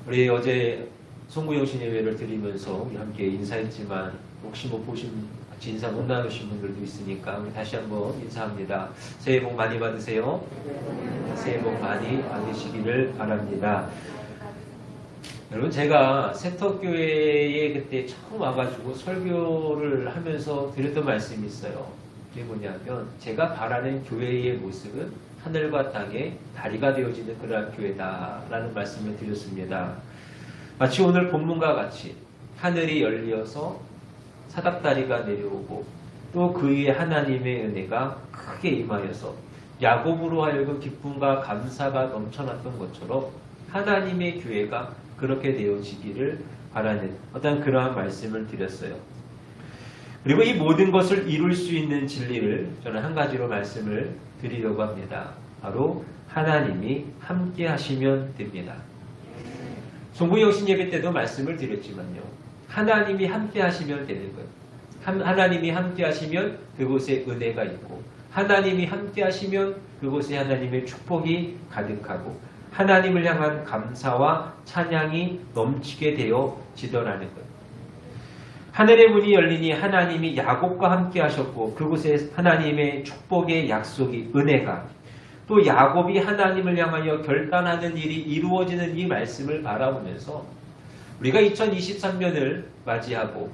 우리 어제 송구영신 예배를 드리면서 우리 함께 인사했지만 혹시 뭐 같이 인사 못 나누신 분들도 있으니까 우리 다시 한번 인사합니다. 새해 복 많이 받으세요. 새해 복 많이 받으시기를 바랍니다. 여러분, 제가 세터교회에 그때 처음 와가지고 설교를 하면서 드렸던 말씀이 있어요. 그게 뭐냐면 제가 바라는 교회의 모습은 하늘과 땅의 다리가 되어지는 그러한 교회다라는 말씀을 드렸습니다. 마치 오늘 본문과 같이 하늘이 열려서 사닥다리가 내려오고 또 그 위에 하나님의 은혜가 크게 임하여서 야곱으로 하여금 기쁨과 감사가 넘쳐났던 것처럼 하나님의 교회가 그렇게 되어지기를 바라는 어떤 그러한 말씀을 드렸어요. 그리고 이 모든 것을 이룰 수 있는 진리를 저는 한 가지로 말씀을 드리려고 합니다. 바로 하나님이 함께 하시면 됩니다. 송구영신 예배 때도 말씀을 드렸지만요. 하나님이 함께 하시면 되는 거예요. 하나님이 함께 하시면 그곳에 은혜가 있고 하나님이 함께 하시면 그곳에 하나님의 축복이 가득하고 하나님을 향한 감사와 찬양이 넘치게 되어지더라는 거예요. 하늘의 문이 열리니 하나님이 야곱과 함께 하셨고 그곳에 하나님의 축복의 약속이 은혜가 또 야곱이 하나님을 향하여 결단하는 일이 이루어지는 이 말씀을 바라보면서 우리가 2023년을 맞이하고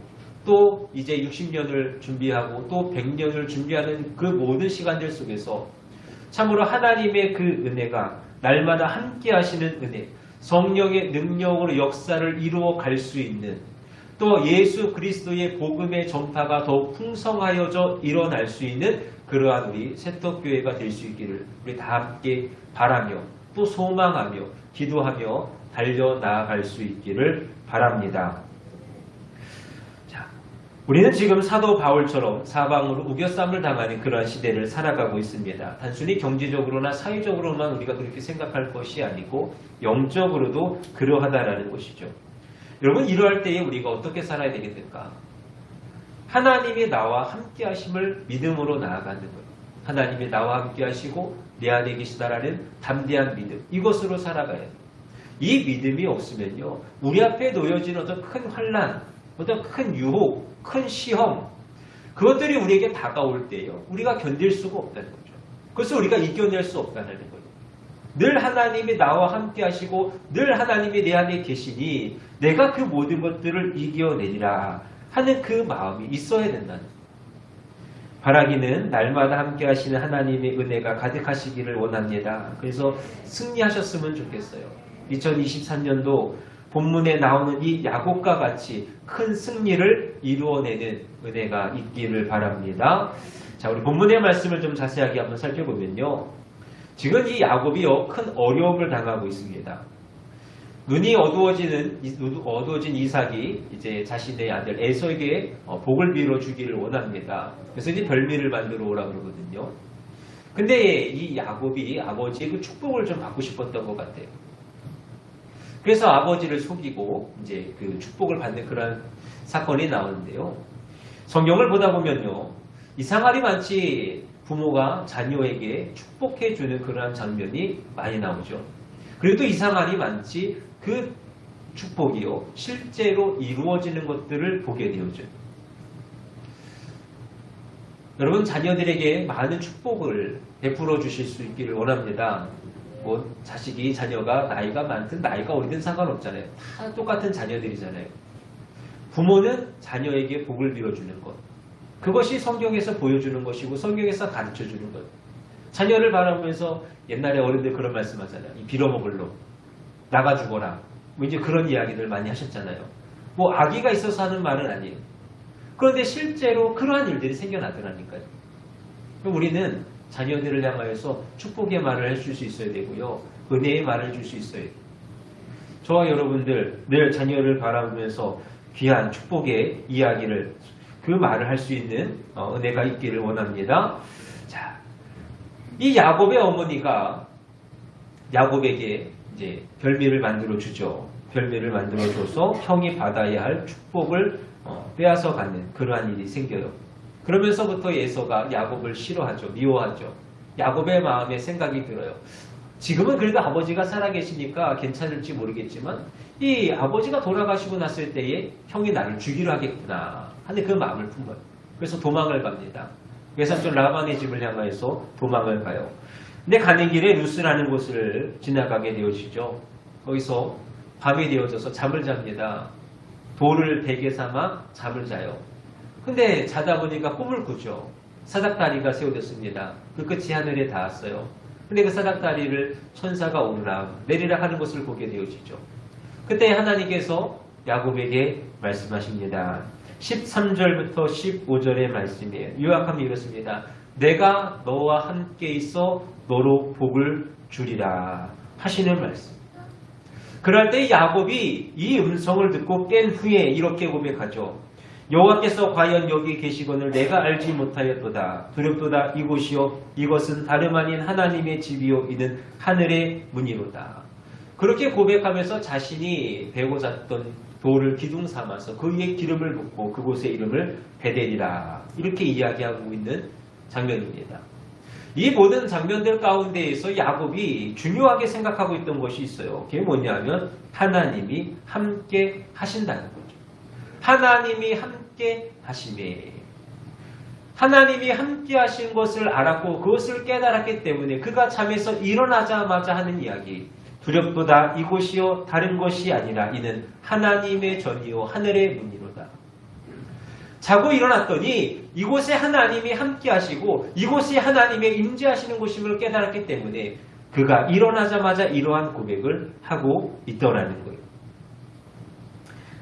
또 이제 60년을 준비하고 또 100년을 준비하는 그 모든 시간들 속에서 참으로 하나님의 그 은혜가 날마다 함께 하시는 은혜, 성령의 능력으로 역사를 이루어 갈 수 있는 또 예수 그리스도의 복음의 전파가 더욱 풍성하여져 일어날 수 있는 그러한 우리 세터교회가 될 수 있기를 우리 다 함께 바라며 또 소망하며 기도하며 달려나아갈 수 있기를 바랍니다. 자, 우리는 지금 사도 바울처럼 사방으로 우겨쌈을 당하는 그러한 시대를 살아가고 있습니다. 단순히 경제적으로나 사회적으로만 우리가 그렇게 생각할 것이 아니고 영적으로도 그러하다라는 것이죠. 여러분, 이러할 때에 우리가 어떻게 살아야 되겠는가? 하나님이 나와 함께 하심을 믿음으로 나아가는 거예요. 하나님이 나와 함께 하시고 내 안에 계시다라는 담대한 믿음, 이것으로 살아가야 돼요. 이 믿음이 없으면요, 우리 앞에 놓여진 어떤 큰 환난, 어떤 큰 유혹, 큰 시험, 그것들이 우리에게 다가올 때요, 우리가 견딜 수가 없다는 거죠. 그래서 우리가 이겨낼 수 없다는 거예요. 늘 하나님이 나와 함께 하시고 늘 하나님이 내 안에 계시니 내가 그 모든 것들을 이겨내리라 하는 그 마음이 있어야 된다는 거예요. 바라기는 날마다 함께 하시는 하나님의 은혜가 가득하시기를 원합니다. 그래서 승리하셨으면 좋겠어요. 2023년도 본문에 나오는 이 야곱과 같이 큰 승리를 이루어내는 은혜가 있기를 바랍니다. 자, 우리 본문의 말씀을 좀 자세하게 한번 살펴보면요. 지금 이 야곱이 큰 어려움을 당하고 있습니다. 눈이 어두워진 이삭이 이제 자신의 아들 에서에게 복을 빌어 주기를 원합니다. 그래서 이제 별미를 만들어 오라고 그러거든요. 근데 이 야곱이 아버지의 그 축복을 좀 받고 싶었던 것 같아요. 그래서 아버지를 속이고 이제 그 축복을 받는 그런 사건이 나오는데요. 성경을 보다 보면요, 이상하리 많지 부모가 자녀에게 축복해주는 그러한 장면이 많이 나오죠. 그래도 이상하리 많지 그 축복이요, 실제로 이루어지는 것들을 보게 되어죠. 여러분, 자녀들에게 많은 축복을 베풀어 주실 수 있기를 원합니다. 뭐 자녀가 나이가 많든 나이가 어리든 상관없잖아요. 다 똑같은 자녀들이잖아요. 부모는 자녀에게 복을 빌어주는 것, 그것이 성경에서 보여주는 것이고 성경에서 가르쳐주는 것. 자녀를 바라보면서 옛날에 어른들 그런 말씀하잖아요. 이 빌어먹을 놈, 나가 죽어라, 뭐 이제 그런 이야기들 많이 하셨잖아요. 뭐 아기가 있어서 하는 말은 아니에요. 그런데 실제로 그러한 일들이 생겨나더라니까요. 그럼 우리는 자녀들을 향하여서 축복의 말을 해줄 수 있어야 되고요, 은혜의 말을 해줄 수 있어야 돼요. 저와 여러분들 늘 자녀를 바라보면서 귀한 축복의 이야기를, 그 말을 할 수 있는 은혜가 있기를 원합니다. 자, 이 야곱의 어머니가 야곱에게 이제 별미를 만들어 주죠. 별미를 만들어 줘서 형이 받아야 할 축복을 빼앗아 가는 그러한 일이 생겨요. 그러면서부터 에서가 야곱을 싫어하죠. 미워하죠. 야곱의 마음에 생각이 들어요. 지금은 그래도 아버지가 살아계시니까 괜찮을지 모르겠지만 이 아버지가 돌아가시고 났을 때에 형이 나를 죽이려 하겠구나 하는 그 마음을 푼 거예요. 그래서 도망을 갑니다. 외삼촌 라반의 집을 향해서 도망을 가요. 근데 가는 길에 루스라는 곳을 지나가게 되어지죠. 거기서 밤이 되어져서 잠을 잡니다. 돌을 베개 삼아 잠을 자요. 근데 자다 보니까 꿈을 꾸죠. 사닥다리가 세워졌습니다. 그 끝이 하늘에 닿았어요. 근데 그 사닥다리를 천사가 오르락 내리락 하는 것을 보게 되어지죠. 그때 하나님께서 야곱에게 말씀하십니다. 13절부터 15절의 말씀이에요. 요약하면 이렇습니다. 내가 너와 함께 있어 너로 복을 주리라 하시는 말씀. 그럴 때 야곱이 이 음성을 듣고 깬 후에 이렇게 고백하죠. 여호와께서 과연 여기 계시거늘 내가 알지 못하였도다. 두렵도다. 이곳이요 이것은 다름 아닌 하나님의 집이요 이는 하늘의 문이로다. 그렇게 고백하면서 자신이 베고 잤던 돌을 기둥 삼아서 그 위에 기름을 붓고 그곳의 이름을 베델이라 이렇게 이야기하고 있는 장면입니다. 이 모든 장면들 가운데에서 야곱이 중요하게 생각하고 있던 것이 있어요. 그게 뭐냐면 하나님이 함께 하신다는 거죠. 하나님이 함께 하심에 하나님이 함께 하신 것을 알았고 그것을 깨달았기 때문에 그가 잠에서 일어나자마자 하는 이야기 두렵도다 이곳이요 다른 것이 아니라 이는 하나님의 전이요 하늘의 문이로다. 자고 일어났더니 이곳에 하나님이 함께 하시고 이곳이 하나님의 임재하시는 곳임을 깨달았기 때문에 그가 일어나자마자 이러한 고백을 하고 있더라는 거예요.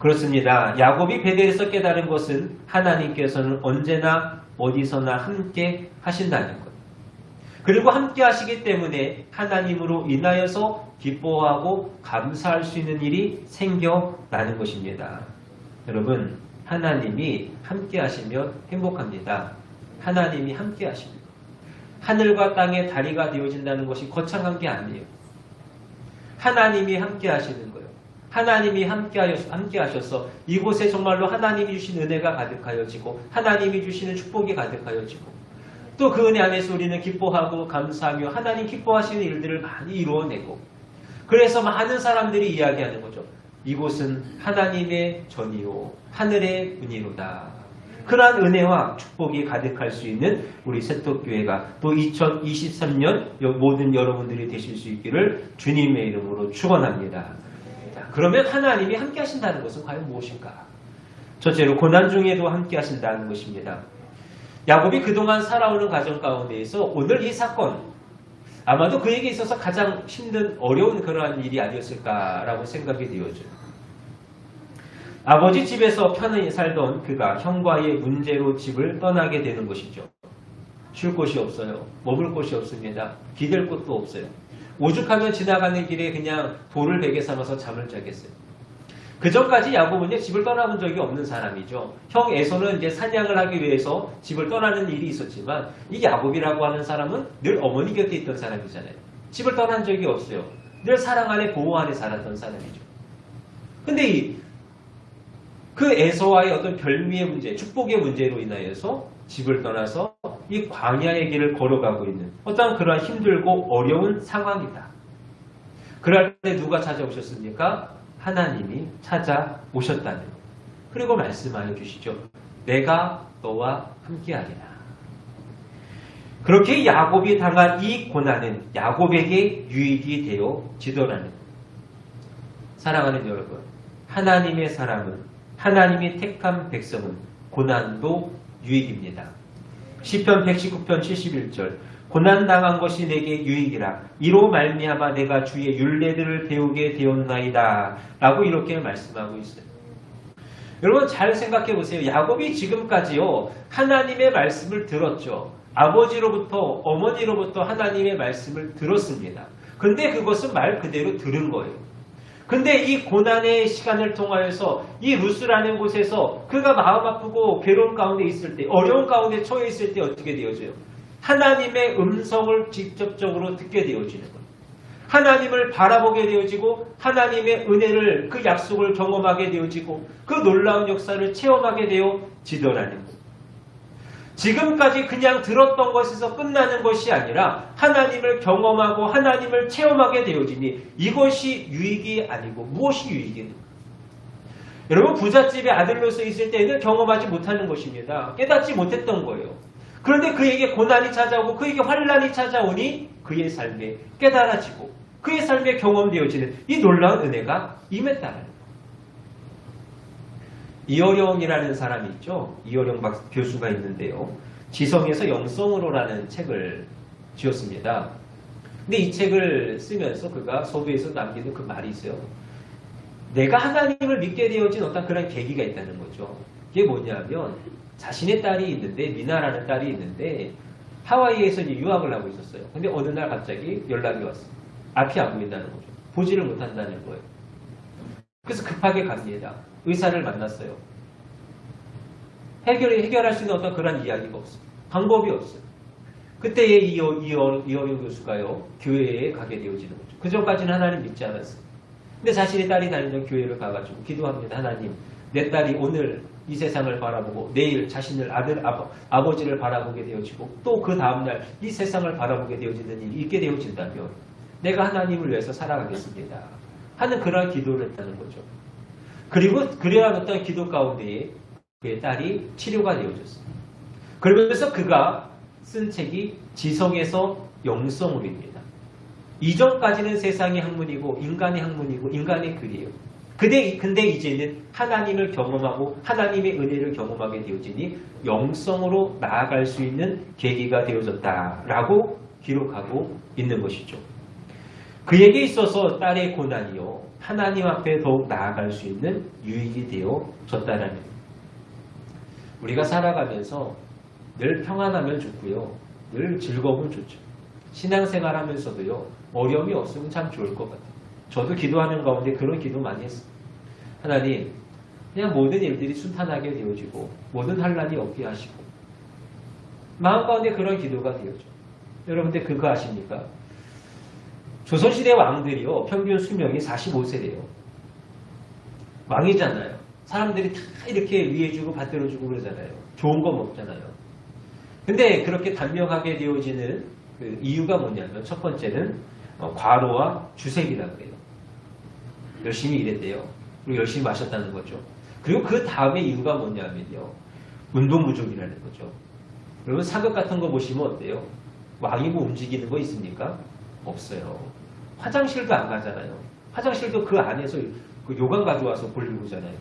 그렇습니다. 야곱이 베델에서 깨달은 것은 하나님께서는 언제나 어디서나 함께 하신다는 것. 그리고 함께 하시기 때문에 하나님으로 인하여서 기뻐하고 감사할 수 있는 일이 생겨나는 것입니다. 여러분, 하나님이 함께 하시면 행복합니다. 하나님이 함께 하십니다. 하늘과 땅의 다리가 되어진다는 것이 거창한 게 아니에요. 하나님이 함께 하시는 거예요. 하나님이 함께 하셔서 이곳에 정말로 하나님이 주신 은혜가 가득하여지고 하나님이 주시는 축복이 가득하여지고 또 그 은혜 안에서 우리는 기뻐하고 감사하며 하나님 기뻐하시는 일들을 많이 이루어내고 그래서 많은 사람들이 이야기하는 거죠. 이곳은 하나님의 전이요 하늘의 문이로다. 그러한 은혜와 축복이 가득할 수 있는 우리 새떡교회가 또 2023년 모든 여러분들이 되실 수 있기를 주님의 이름으로 축원합니다. 그러면 하나님이 함께 하신다는 것은 과연 무엇인가? 첫째로 고난 중에도 함께 하신다는 것입니다. 야곱이 그동안 살아오는 가정 가운데에서 오늘 이 사건 아마도 그에게 있어서 가장 힘든 어려운 그러한 일이 아니었을까라고 생각이 되어져요. 아버지 집에서 편히 살던 그가 형과의 문제로 집을 떠나게 되는 것이죠. 쉴 곳이 없어요. 머물 곳이 없습니다. 기댈 곳도 없어요. 오죽하면 지나가는 길에 그냥 돌을 베개 삼아서 잠을 자겠어요. 그 전까지 야곱은 집을 떠나본 적이 없는 사람이죠. 형 에서는 이제 사냥을 하기 위해서 집을 떠나는 일이 있었지만 이 야곱이라고 하는 사람은 늘 어머니 곁에 있던 사람이잖아요. 집을 떠난 적이 없어요. 늘 사랑 안에 보호 안에 살았던 사람이죠. 근데 그 에서와의 어떤 별미의 문제, 축복의 문제로 인하여서 집을 떠나서 이 광야의 길을 걸어가고 있는 어떤 그러한 힘들고 어려운 상황이다. 그럴 때 누가 찾아오셨습니까? 하나님이 찾아오셨다는 것. 그리고 말씀하여 주시죠. 내가 너와 함께하리라. 그렇게 야곱이 당한 이 고난은 야곱에게 유익이 되어지더라는 것. 사랑하는 여러분, 하나님의 사람은 하나님이 택한 백성은 고난도 유익입니다. 시편 119편 71절 고난당한 것이 내게 유익이라 이로 말미암아 내가 주의 율례들을 배우게 되었나이다 라고 이렇게 말씀하고 있어요. 여러분 잘 생각해 보세요. 야곱이 지금까지요 하나님의 말씀을 들었죠. 아버지로부터 어머니로부터 하나님의 말씀을 들었습니다. 근데 그것은 말 그대로 들은 거예요. 근데 이 고난의 시간을 통하여서 이 루스라는 곳에서 그가 마음 아프고 괴로운 가운데 있을 때 어려운 가운데 처해 있을 때 어떻게 되어져요? 하나님의 음성을 직접적으로 듣게 되어지는 거예요. 하나님을 바라보게 되어지고 하나님의 은혜를 그 약속을 경험하게 되어지고 그 놀라운 역사를 체험하게 되어지더라는 거예요. 지금까지 그냥 들었던 것에서 끝나는 것이 아니라 하나님을 경험하고 하나님을 체험하게 되어지니 이것이 유익이 아니고 무엇이 유익이냐. 여러분 부잣집의 아들로서 있을 때에는 경험하지 못하는 것입니다. 깨닫지 못했던 거예요. 그런데 그에게 고난이 찾아오고 그에게 환난이 찾아오니 그의 삶에 깨달아지고 그의 삶에 경험되어지는 이 놀라운 은혜가 임했다는 거예요. 이어령이라는 사람이 있죠. 이어령 교수가 있는데요. 지성에서 영성으로라는 책을 지었습니다. 근데 이 책을 쓰면서 그가 서두에서 남기는 그 말이 있어요. 내가 하나님을 믿게 되어진 어떤 그런 계기가 있다는 거죠. 이게 뭐냐면 자신의 딸이 있는데 미나라는 딸이 있는데 하와이에서 이제 유학을 하고 있었어요. 근데 어느 날 갑자기 연락이 왔어요. 앞이 안 보인다는 거죠. 보지를 못한다는 거예요. 그래서 급하게 갑니다. 의사를 만났어요. 해결할 수 있는 어떤 그런 이야기가 없어요. 방법이 없어요. 그때에 이어령 교수가요. 교회에 가게 되어지는 거죠. 그 전까지는 하나님 믿지 않았어요. 근데 자신의 딸이 다니는 교회를 가가지고 기도합니다. 하나님, 내 딸이 오늘 이 세상을 바라보고 내일 자신을 아버지를 바라보게 되어지고 또 그 다음날 이 세상을 바라보게 되어지는 일이 있게 되어진다면 내가 하나님을 위해서 살아가겠습니다. 하는 그러한 기도를 했다는 거죠. 그리고 그러한 어떤 기도 가운데에 그의 딸이 치료가 되어졌어요. 그러면서 그가 쓴 책이 지성에서 영성으로입니다. 이전까지는 세상의 학문이고 인간의 학문이고 인간의 글이에요. 근데 이제는 하나님을 경험하고 하나님의 은혜를 경험하게 되어지니 영성으로 나아갈 수 있는 계기가 되어졌다라고 기록하고 있는 것이죠. 그에게 있어서 딸의 고난이요 하나님 앞에 더욱 나아갈 수 있는 유익이 되어졌다라는 거예요. 우리가 살아가면서 늘 평안하면 좋고요. 늘 즐거우면 좋죠. 신앙생활 하면서도요. 어려움이 없으면 참 좋을 것 같아요. 저도 기도하는 가운데 그런 기도 많이 했어요. 하나님, 그냥 모든 일들이 순탄하게 되어지고 모든 환난이 없게 하시고 마음 가운데 그런 기도가 되어져. 여러분들 그거 아십니까? 조선시대 왕들이요. 평균 수명이 45세래요. 왕이잖아요. 사람들이 다 이렇게 위해주고 받들어주고 그러잖아요. 좋은 거 먹잖아요. 근데 그렇게 단명하게 되어지는 그 이유가 뭐냐면 첫 번째는 과로와 주색이라 그래요. 열심히 일했대요. 그리고 열심히 마셨다는 거죠. 그리고 그 다음에 이유가 뭐냐면요. 운동 부족이라는 거죠. 여러분 사극 같은 거 보시면 어때요? 왕이 뭐 움직이는 거 있습니까? 없어요. 화장실도 안 가잖아요. 화장실도 그 안에서 그 요강 가져와서 볼리고잖아요.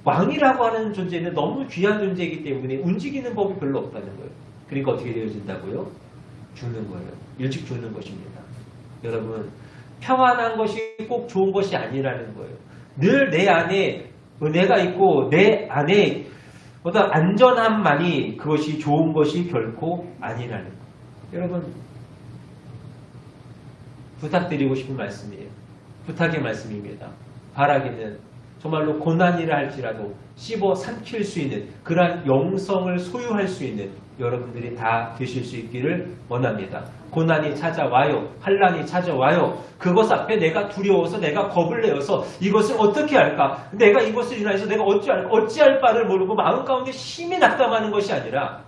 왕이라고 하는 존재는 너무 귀한 존재이기 때문에 움직이는 법이 별로 없다는 거예요. 그러니까 어떻게 되어진다고요? 죽는 거예요. 일찍 죽는 것입니다. 여러분 평안한 것이 꼭 좋은 것이 아니라는 거예요. 늘 내 안에 은혜가 있고 내 안에 어떤 안전함만이 그것이 좋은 것이 결코 아니라는 거예요. 여러분 부탁드리고 싶은 말씀이에요. 부탁의 말씀입니다. 바라기는 정말로 고난이라 할지라도 씹어 삼킬 수 있는 그러한 영성을 소유할 수 있는 여러분들이 다 되실 수 있기를 원합니다. 고난이 찾아와요. 환난이 찾아와요. 그것 앞에 내가 두려워서 내가 겁을 내어서 이것을 어떻게 할까? 내가 이것을 인하여서 내가 어찌할 바를 모르고 마음 가운데 심히 낙담하는 것이 아니라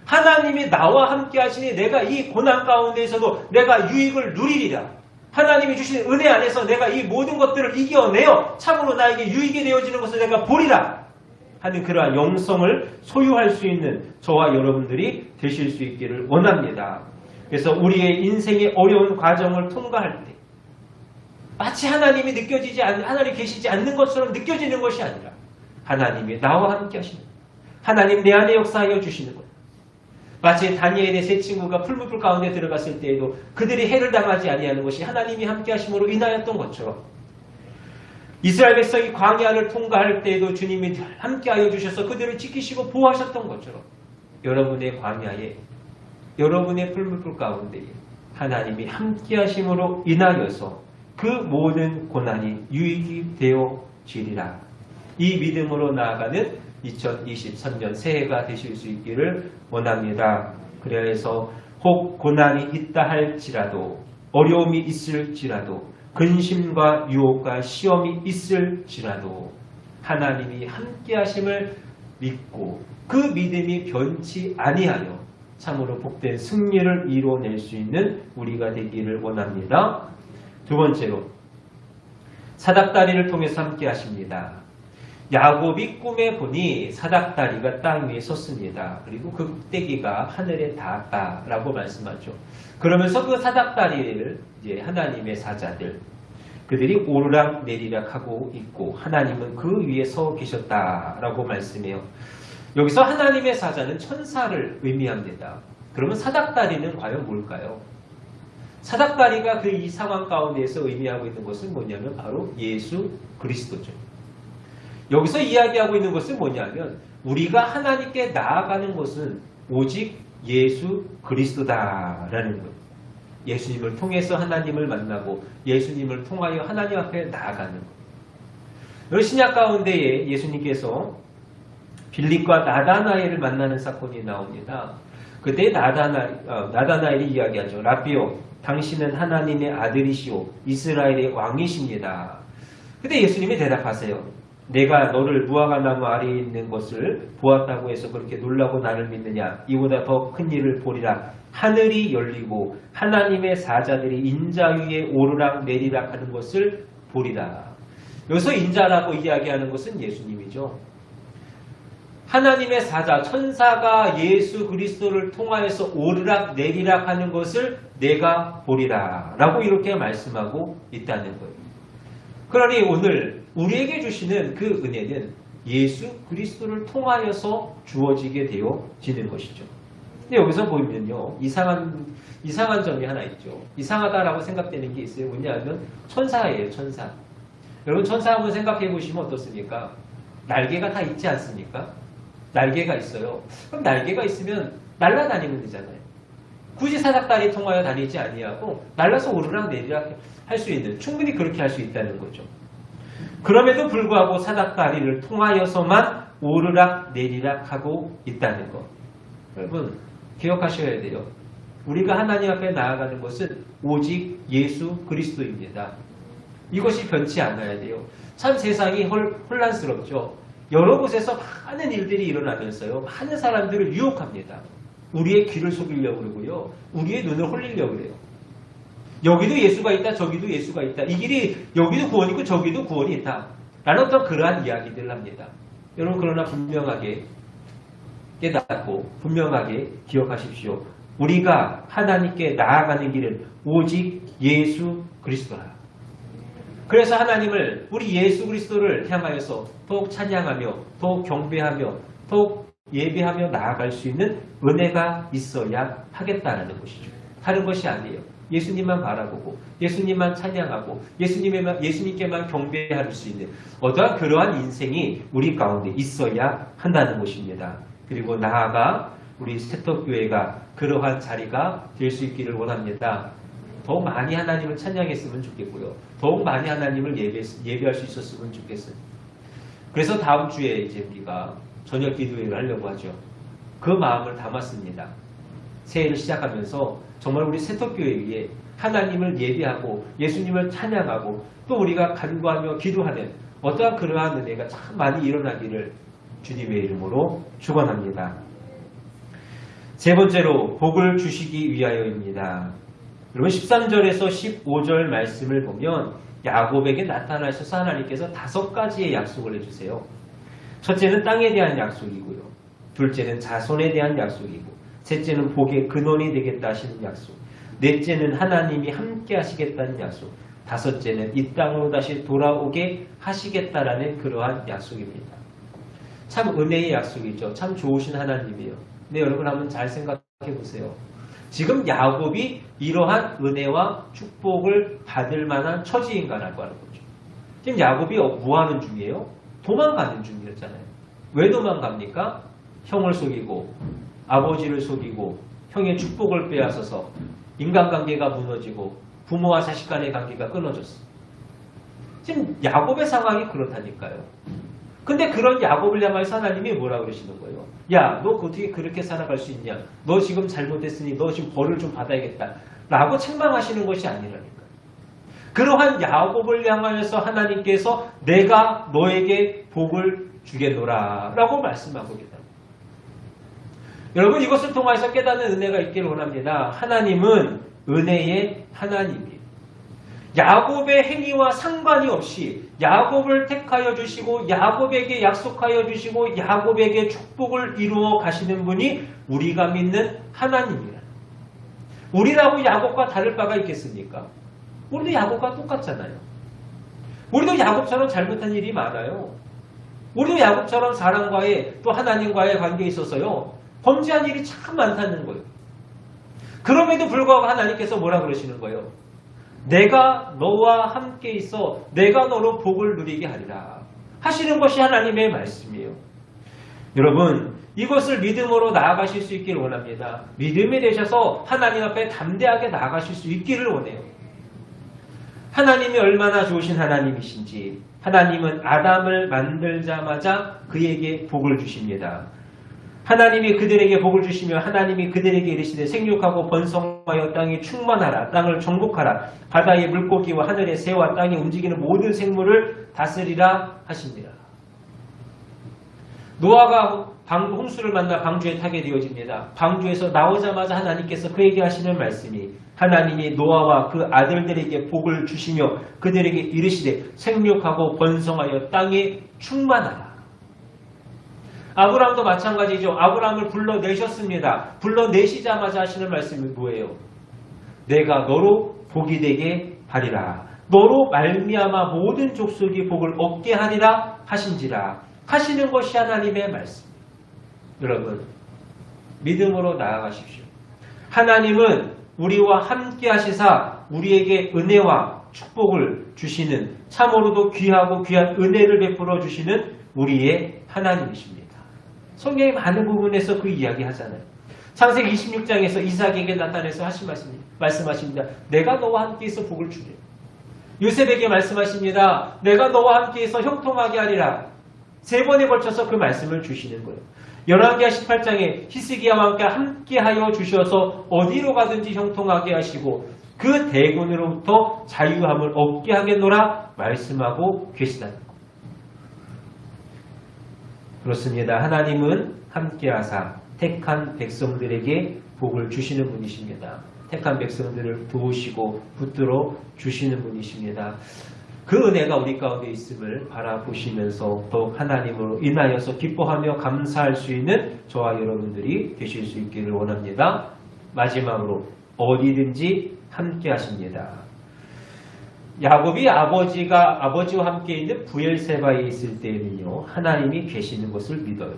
하나님이 나와 함께 하시니 내가 이 고난 가운데에서도 내가 유익을 누리리라. 하나님이 주신 은혜 안에서 내가 이 모든 것들을 이겨내어 참으로 나에게 유익이 되어지는 것을 내가 보리라 하는 그러한 영성을 소유할 수 있는 저와 여러분들이 되실 수 있기를 원합니다. 그래서 우리의 인생의 어려운 과정을 통과할 때 마치 하나님이 하나님이 계시지 않는 것처럼 느껴지는 것이 아니라 하나님이 나와 함께 하시는 하나님 내 안에 역사하여 주시는 것. 마치 다니엘의 세 친구가 풀무불 가운데 들어갔을 때에도 그들이 해를 당하지 아니하는 것이 하나님이 함께 하심으로 인하였던 것처럼 이스라엘 백성이 광야를 통과할 때에도 주님이 함께하여 주셔서 그들을 지키시고 보호하셨던 것처럼 여러분의 광야에 여러분의 풀무불 가운데에 하나님이 함께하심으로 인하여서 그 모든 고난이 유익이 되어지리라. 이 믿음으로 나아가는 2023년 새해가 되실 수 있기를 원합니다. 그래서 혹 고난이 있다 할지라도 어려움이 있을지라도 근심과 유혹과 시험이 있을지라도 하나님이 함께 하심을 믿고 그 믿음이 변치 아니하여 참으로 복된 승리를 이루어낼 수 있는 우리가 되기를 원합니다. 두 번째로 사닥다리를 통해서 함께 하십니다. 야곱이 꿈에 보니 사닥다리가 땅 위에 섰습니다. 그리고 그 꼭대기가 하늘에 닿았다라고 말씀하죠. 그러면서 그 사닥다리를 이제 하나님의 사자들 그들이 오르락 내리락 하고 있고 하나님은 그 위에 서 계셨다라고 말씀해요. 여기서 하나님의 사자는 천사를 의미합니다. 그러면 사닥다리는 과연 뭘까요? 사닥다리가 그 이 상황 가운데에서 의미하고 있는 것은 뭐냐면 바로 예수 그리스도죠. 여기서 이야기하고 있는 것은 뭐냐면 우리가 하나님께 나아가는 것은 오직 예수 그리스도다라는 거예요. 예수님을 통해서 하나님을 만나고 예수님을 통하여 하나님 앞에 나아가는 거예요. 신약 가운데에 예수님께서 빌립과 나다나엘을 만나는 사건이 나옵니다. 그때 나다나엘이 이야기하죠. 라비오, 당신은 하나님의 아들이시오 이스라엘의 왕이십니다. 그때 예수님이 대답하세요. 내가 너를 무화과나무 아래에 있는 것을 보았다고 해서 그렇게 놀라고 나를 믿느냐. 이보다 더 큰 일을 보리라. 하늘이 열리고 하나님의 사자들이 인자 위에 오르락 내리락 하는 것을 보리라. 여기서 인자라고 이야기하는 것은 예수님이죠. 하나님의 사자, 천사가 예수 그리스도를 통하여서 오르락 내리락 하는 것을 내가 보리라 라고 이렇게 말씀하고 있다는 거예요. 그러니 오늘 우리에게 주시는 그 은혜는 예수 그리스도를 통하여서 주어지게 되어지는 것이죠. 근데 여기서 보면요, 이상한 점이 하나 있죠. 이상하다라고 생각되는 게 있어요. 뭐냐면 천사예요, 천사. 여러분 천사 한번 생각해 보시면 어떻습니까? 날개가 다 있지 않습니까? 날개가 있어요. 그럼 날개가 있으면 날아다니면 되잖아요. 굳이 사닥다리 통하여 다니지 아니하고 날라서 오르락 내리락 할 수 있는, 충분히 그렇게 할 수 있다는 거죠. 그럼에도 불구하고 사닥다리를 통하여서만 오르락 내리락 하고 있다는 것. 여러분 기억하셔야 돼요. 우리가 하나님 앞에 나아가는 것은 오직 예수 그리스도입니다. 이것이 변치 않아야 돼요. 참 세상이 혼란스럽죠. 여러 곳에서 많은 일들이 일어나면서요. 많은 사람들을 유혹합니다. 우리의 귀를 속이려고 그러고요. 우리의 눈을 홀리려고 그래요. 여기도 예수가 있다. 저기도 예수가 있다. 이 길이 여기도 구원이고 저기도 구원이 있다. 라는 어떤 그러한 이야기들을 합니다. 여러분 그러나 분명하게 깨닫고 분명하게 기억하십시오. 우리가 하나님께 나아가는 길은 오직 예수 그리스도라. 그래서 하나님을 우리 예수 그리스도를 향하여서 더욱 찬양하며 더욱 경배하며 더욱 예배하며 나아갈 수 있는 은혜가 있어야 하겠다라는 것이죠. 다른 것이 아니에요. 예수님만 바라보고 예수님만 찬양하고 예수님께만 경배할 수 있는 어떠한 그러한 인생이 우리 가운데 있어야 한다는 것입니다. 그리고 나아가 우리 세터교회가 그러한 자리가 될 수 있기를 원합니다. 더욱 많이 하나님을 찬양했으면 좋겠고요. 더욱 많이 하나님을 예배할 수 있었으면 좋겠어요. 그래서 다음 주에 이제 우리가 저녁 기도회를 하려고 하죠. 그 마음을 담았습니다. 새해를 시작하면서 정말 우리 세터교회에 하나님을 예배하고 예수님을 찬양하고 또 우리가 간구하며 기도하는 어떠한 그러한 은혜가 참 많이 일어나기를 주님의 이름으로 축원합니다. 세 번째로 복을 주시기 위하여입니다. 여러분 13절에서 15절 말씀을 보면 야곱에게 나타나셔서 하나님께서 5가지의 약속을 해주세요. 첫째는 땅에 대한 약속이고요. 둘째는 자손에 대한 약속이고 셋째는 복의 근원이 되겠다 하시는 약속. 넷째는 하나님이 함께 하시겠다는 약속. 다섯째는 이 땅으로 다시 돌아오게 하시겠다라는 그러한 약속입니다. 참 은혜의 약속이죠. 참 좋으신 하나님이에요. 네, 여러분 한번 잘 생각해 보세요. 지금 야곱이 이러한 은혜와 축복을 받을 만한 처지인가라고 하는 거죠. 지금 야곱이 뭐 하는 중이에요? 도망가는 중이었잖아요. 왜 도망갑니까? 형을 속이고 아버지를 속이고 형의 축복을 빼앗아서 인간관계가 무너지고 부모와 자식 간의 관계가 끊어졌어. 지금 야곱의 상황이 그렇다니까요. 근데 그런 야곱을 향해서 하나님이 뭐라 그러시는 거예요? 야, 너 어떻게 그렇게 살아갈 수 있냐? 너 지금 잘못했으니 너 지금 벌을 좀 받아야겠다. 라고 책망하시는 것이 아니라니까요. 그러한 야곱을 향하여서 하나님께서 내가 너에게 복을 주겠노라 라고 말씀하고 계다. 여러분 이것을 통해서 깨닫는 은혜가 있기를 원합니다. 하나님은 은혜의 하나님이에요. 야곱의 행위와 상관이 없이 야곱을 택하여 주시고 야곱에게 약속하여 주시고 야곱에게 축복을 이루어 가시는 분이 우리가 믿는 하나님이라. 우리라고 야곱과 다를 바가 있겠습니까? 우리도 야곱과 똑같잖아요. 우리도 야곱처럼 잘못한 일이 많아요. 우리도 야곱처럼 사람과의 또 하나님과의 관계에 있어서요. 범죄한 일이 참 많다는 거예요. 그럼에도 불구하고 하나님께서 뭐라 그러시는 거예요? 내가 너와 함께 있어 내가 너로 복을 누리게 하리라 하시는 것이 하나님의 말씀이에요. 여러분 이것을 믿음으로 나아가실 수 있기를 원합니다. 믿음이 되셔서 하나님 앞에 담대하게 나아가실 수 있기를 원해요. 하나님이 얼마나 좋으신 하나님이신지 하나님은 아담을 만들자마자 그에게 복을 주십니다. 하나님이 그들에게 복을 주시며 하나님이 그들에게 이르시되 생육하고 번성하여 땅이 충만하라. 땅을 정복하라. 바다의 물고기와 하늘의 새와 땅에 움직이는 모든 생물을 다스리라 하십니다. 노아가 홍수를 만나 방주에 타게 되어집니다. 방주에서 나오자마자 하나님께서 그에게 하시는 말씀이 하나님이 노아와 그 아들들에게 복을 주시며 그들에게 이르시되 생육하고 번성하여 땅에 충만하라. 아브라함도 마찬가지죠. 아브라함을 불러내셨습니다. 불러내시자마자 하시는 말씀이 뭐예요? 내가 너로 복이 되게 하리라. 너로 말미암아 모든 족속이 복을 얻게 하리라 하신지라 하시는 것이 하나님의 말씀. 여러분 믿음으로 나아가십시오. 하나님은 우리와 함께 하시사 우리에게 은혜와 축복을 주시는 참으로도 귀하고 귀한 은혜를 베풀어 주시는 우리의 하나님이십니다. 성경의 많은 부분에서 그 이야기 하잖아요. 창세기 26장에서 이삭에게 나타내서 하신 말씀하십니다. 내가 너와 함께 있어 복을 주리. 요셉에게 말씀하십니다. 내가 너와 함께 있어 형통하게 하리라. 3번에 걸쳐서 그 말씀을 주시는 거예요. 열왕기하 18장에 히스기야와 함께 하여 주셔서 어디로 가든지 형통하게 하시고 그 대군으로부터 자유함을 얻게 하겠노라 말씀하고 계시다는 것. 그렇습니다. 하나님은 함께하사 택한 백성들에게 복을 주시는 분이십니다. 택한 백성들을 도우시고 붙들어 주시는 분이십니다. 그 은혜가 우리 가운데 있음을 바라보시면서 더욱 하나님으로 인하여서 기뻐하며 감사할 수 있는 저와 여러분들이 되실 수 있기를 원합니다. 마지막으로 어디든지 함께 하십니다. 야곱이 아버지와 함께 있는 브엘세바에 있을 때에는요, 하나님이 계시는 것을 믿어요.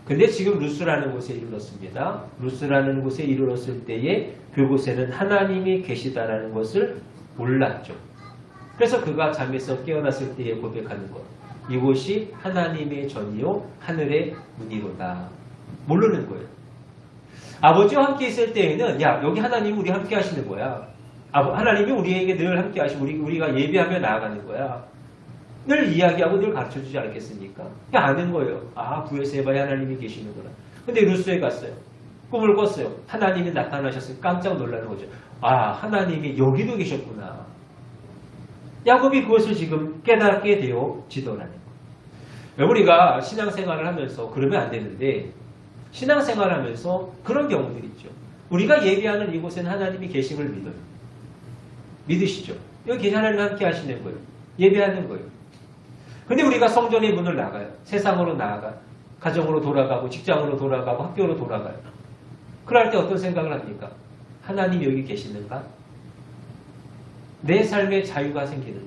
근데 지금 루스라는 곳에 이르렀습니다. 루스라는 곳에 이르렀을 때에 그곳에는 하나님이 계시다라는 것을 몰랐죠. 그래서 그가 잠에서 깨어났을 때에 고백하는 것. 이곳이 하나님의 전이요 하늘의 문이로다. 모르는 거예요. 아버지와 함께 있을 때에는 야 여기 하나님이 우리 함께 하시는 거야. 하나님이 우리에게 늘 함께 하시고 우리가 예배하며 나아가는 거야. 늘 이야기하고 늘 가르쳐주지 않겠습니까? 아는 거예요. 브엘세바에 하나님이 계시는구나. 근데 루스에 갔어요. 꿈을 꿨어요. 하나님이 나타나셨으니 깜짝 놀라는 거죠. 하나님이 여기도 계셨구나. 야곱이 그것을 지금 깨닫게 되어지더라는 거예요. 우리가 신앙생활을 하면서 그러면 안 되는데 신앙생활을 하면서 그런 경우들이 있죠. 우리가 예배하는 이곳에는 하나님이 계심을 믿어요. 믿으시죠? 여기 하나님과 함께 하시는 거예요. 예배하는 거예요. 근데 우리가 성전의 문을 나가요. 세상으로 나아가 가정으로 돌아가고 직장으로 돌아가고 학교로 돌아가요. 그럴 때 어떤 생각을 합니까? 하나님 여기 계시는가? 내 삶에 자유가 생기는 거.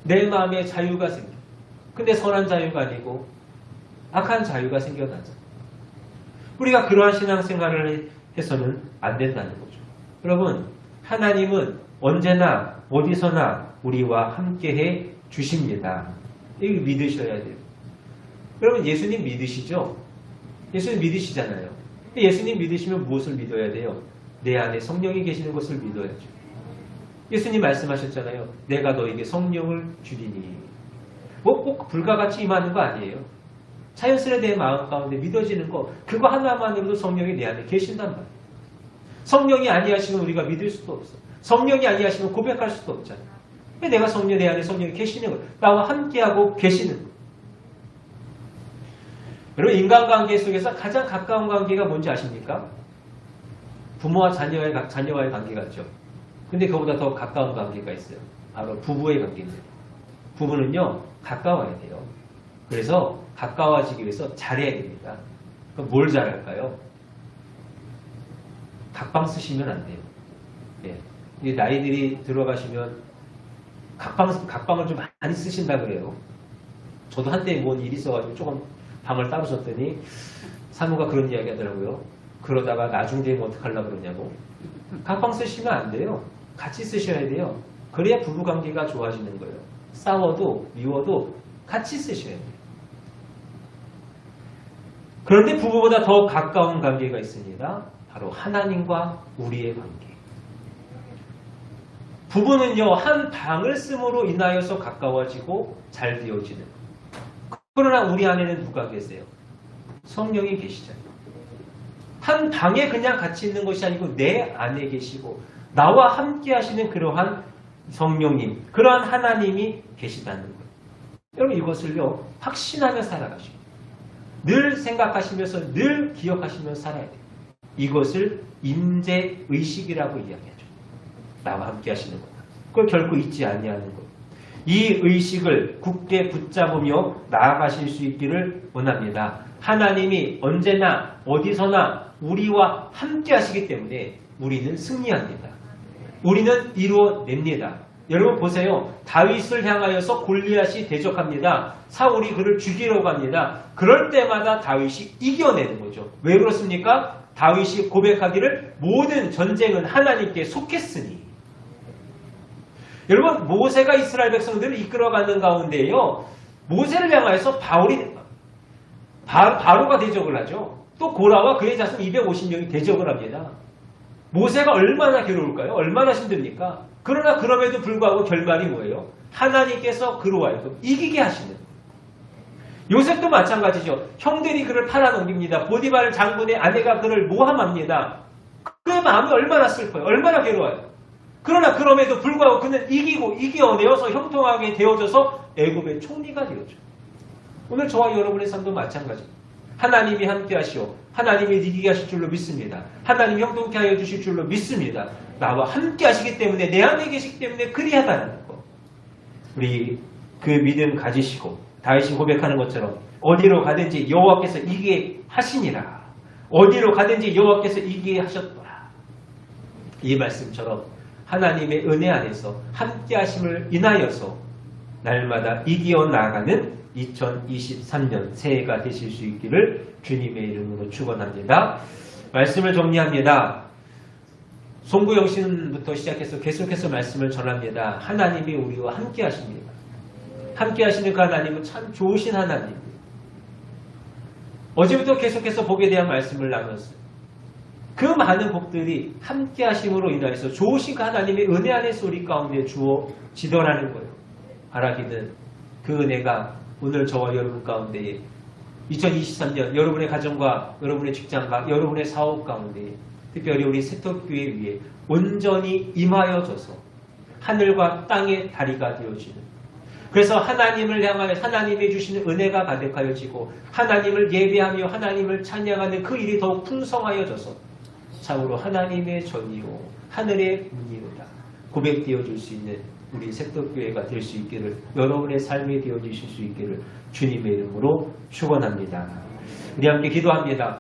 내 마음에 자유가 생겨. 근데 선한 자유가 아니고 악한 자유가 생겨나죠. 우리가 그러한 신앙생활을 해서는 안 된다는 거죠. 여러분, 하나님은 언제나 어디서나 우리와 함께해 주십니다. 이거 믿으셔야 돼요. 여러분, 예수님 믿으시죠? 예수님 믿으시잖아요. 예수님 믿으시면 무엇을 믿어야 돼요? 내 안에 성령이 계시는 것을 믿어야죠. 예수님 말씀하셨잖아요. 내가 너에게 성령을 주리니. 꼭 불가같이 임하는 거 아니에요. 자연스레 내 마음 가운데 믿어지는 거, 그거 하나만으로도 성령이 내 안에 계신단 말이에요. 성령이 아니하시면 우리가 믿을 수도 없어. 성령이 아니하시면 고백할 수도 없잖아요. 내가 내 안에 성령이 계시는 거예요. 나와 함께하고 계시는 거예요. 여러분 인간관계 속에서 가장 가까운 관계가 뭔지 아십니까? 부모와 자녀와의 관계 같죠. 근데 그보다 더 가까운 관계가 있어요. 바로 부부의 관계입니다. 부부는요 가까워야 돼요. 그래서 가까워지기 위해서 잘해야 됩니다. 그럼 뭘 잘할까요? 각방 쓰시면 안 돼요. 예. 나이들이 들어가시면 각방을 좀 많이 쓰신다 그래요. 저도 한때 뭔 일이 있어가지고 조금 방을 따로 썼더니 사모가 그런 이야기 하더라고요. 그러다가 나중 되면 어떡하려고 그러냐고. 각방 쓰시면 안 돼요. 같이 쓰셔야 돼요. 그래야 부부관계가 좋아지는 거예요. 싸워도 미워도 같이 쓰셔야 돼요. 그런데 부부보다 더 가까운 관계가 있습니다. 바로 하나님과 우리의 관계. 부부는요, 한 방을 씀으로 인하여서 가까워지고 잘 되어지는. 그러나 우리 안에는 누가 계세요? 성령이 계시잖아요. 한 방에 그냥 같이 있는 것이 아니고 내 안에 계시고 나와 함께 하시는 그러한 성령님, 그러한 하나님이 계시다는 거예요. 여러분 이것을요, 확신하며 살아가시고 늘 생각하시면서 늘 기억하시면서 살아야 돼요. 이것을 임재의식이라고 이야기하죠. 나와 함께 하시는 것. 그걸 결코 잊지 아니하는 것. 이 의식을 굳게 붙잡으며 나아가실 수 있기를 원합니다. 하나님이 언제나 어디서나 우리와 함께 하시기 때문에 우리는 승리합니다. 우리는 이루어냅니다. 여러분 보세요. 다윗을 향하여서 골리앗이 대적합니다. 사울이 그를 죽이려고 합니다. 그럴 때마다 다윗이 이겨내는 거죠. 왜 그렇습니까? 다윗이 고백하기를 모든 전쟁은 하나님께 속했으니. 여러분 모세가 이스라엘 백성들을 이끌어가는 가운데요. 모세를 향하여서 바로가 대적을 하죠. 또 고라와 그의 자손 250명이 대적을 합니다. 모세가 얼마나 괴로울까요? 얼마나 힘듭니까? 그러나 그럼에도 불구하고 결말이 뭐예요? 하나님께서 그로 하여금 이기게 하시는. 요셉도 마찬가지죠. 형들이 그를 팔아넘깁니다. 보디발 장군의 아내가 그를 모함합니다. 그의 마음이 얼마나 슬퍼요. 얼마나 괴로워요. 그러나 그럼에도 불구하고 그는 이겨내어서 형통하게 되어져서 애굽의 총리가 되었죠. 오늘 저와 여러분의 삶도 마찬가지입니다. 하나님이 함께 하시오. 하나님이 이기게 하실 줄로 믿습니다. 하나님이 형통케 하여 주실 줄로 믿습니다. 나와 함께 하시기 때문에 내 안에 계시기 때문에 그리하다는 것. 우리 그 믿음 가지시고 다윗이 고백하는 것처럼 어디로 가든지 여호와께서 이기게 하시니라. 어디로 가든지 여호와께서 이기게 하셨더라. 이 말씀처럼 하나님의 은혜 안에서 함께 하심을 인하여서 날마다 이기어 나아가는 2023년 새해가 되실 수 있기를 주님의 이름으로 축원합니다. 말씀을 정리합니다. 송구영신부터 시작해서 계속해서 말씀을 전합니다. 하나님이 우리와 함께 하십니다. 함께 하시는 그 하나님은 참 좋으신 하나님. 어제부터 계속해서 복에 대한 말씀을 나눴어요. 그 많은 복들이 함께 하심으로 인하여서 좋으신 그 하나님의 은혜 안에서 우리 가운데 주어지더라는 거예요. 바라기는 그 은혜가 오늘 저와 여러분 가운데 2023년 여러분의 가정과 여러분의 직장과 여러분의 사업 가운데 특별히 우리 세톱교회 위에 온전히 임하여져서 하늘과 땅의 다리가 되어지는, 그래서 하나님을 향하여 하나님이 주시는 은혜가 가득하여지고 하나님을 예배하며 하나님을 찬양하는 그 일이 더욱 풍성하여져서 참으로 하나님의 전이요 하늘의 문이로다 고백되어질 수 있는 우리 색덕교회가 될 수 있기를, 여러분의 삶이 되어지실 수 있기를 주님의 이름으로 축원합니다. 우리 함께 기도합니다.